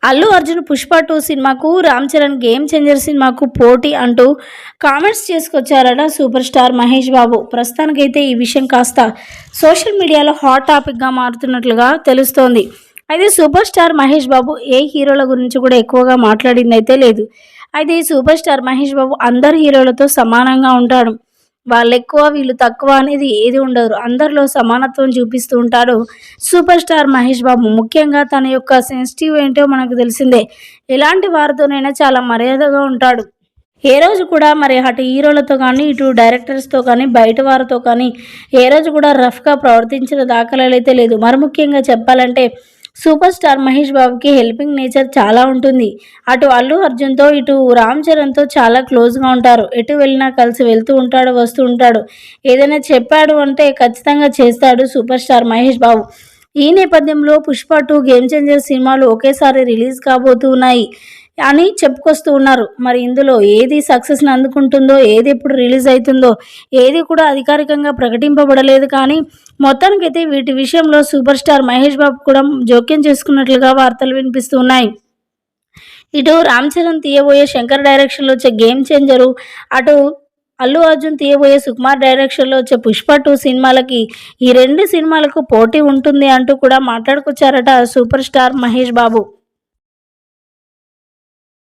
అల్లు అర్జున్ 'పుష్ప 2' సినిమాకు, 'Ram Charan' 'game changer' సినిమాకు పోటీ అంటూ comments చేసుకొచ్చారట super star Mahesh Babu. ప్రస్తుతానికైతే ఈ విషయం కాస్త సోషల్ మీడియాలో హాట్ టాపిక్గా మారుతున్నట్లుగా తెలుస్తోంది. అయితే సూపర్ స్టార్ మహేష్ బాబు ఏ హీరోల గురించి కూడా ఎక్కువగా మాట్లాడిందైతే లేదు. అయితే ఈ సూపర్ స్టార్ మహేష్ బాబు అందరు హీరోలతో సమానంగా ఉంటాడు. వాళ్ళెక్కువ వీళ్ళు తక్కువ అనేది ఏది ఉండదు. అందరిలో సమానత్వం చూపిస్తూ ఉంటాడు సూపర్ స్టార్ మహేష్ బాబు. ముఖ్యంగా తన యొక్క సెన్సిటివ్ ఏంటో మనకు తెలిసిందే. ఎలాంటి వారితోనైనా చాలా మర్యాదగా ఉంటాడు. ఏ రోజు కూడా మరి అటు హీరోలతో కానీ, ఇటు డైరెక్టర్స్తో కానీ, బయట వారితో కానీ ఏ రోజు కూడా రఫ్గా ప్రవర్తించిన దాఖలాలు అయితే లేదు. మరి ముఖ్యంగా చెప్పాలంటే సూపర్ స్టార్ మహేష్ బాబుకి హెల్పింగ్ నేచర్ చాలా ఉంటుంది. అటు అల్లు అర్జున్తో, ఇటు రామ్ చరణ్తో చాలా క్లోజ్గా ఉంటారు. ఎటు వెళ్ళినా కలిసి వెళ్తూ ఉంటాడు, వస్తూ ఉంటాడు. ఏదైనా చెప్పాడు అంటే ఖచ్చితంగా చేస్తాడు సూపర్ స్టార్ మహేష్ బాబు. ఈ నేపథ్యంలో 'పుష్ప 2' 'గేమ్ చేంజర్' సినిమాలు ఒకేసారి రిలీజ్ కాబోతున్నాయి అని చెప్పుకొస్తూ ఉన్నారు. మరి ఇందులో ఏది సక్సెస్ని అందుకుంటుందో, ఏది ఎప్పుడు రిలీజ్ అవుతుందో ఏది కూడా అధికారికంగా ప్రకటింపబడలేదు. కానీ మొత్తానికైతే వీటి విషయంలో సూపర్ స్టార్ మహేష్ బాబు కూడా జోక్యం చేసుకున్నట్లుగా వార్తలు వినిపిస్తూ ఉన్నాయి. ఇటు రామ్ చరణ్ తీయబోయే శంకర్ డైరెక్షన్లో వచ్చే 'గేమ్ చేంజరు', అటు అల్లు అర్జున్ తీయబోయే సుకుమార్ డైరెక్షన్లో వచ్చే 'పుష్ప 2' సినిమాలకి, ఈ రెండు సినిమాలకు పోటీ ఉంటుంది అంటూ కూడా మాట్లాడుకొచ్చారట సూపర్ స్టార్ మహేష్ బాబు.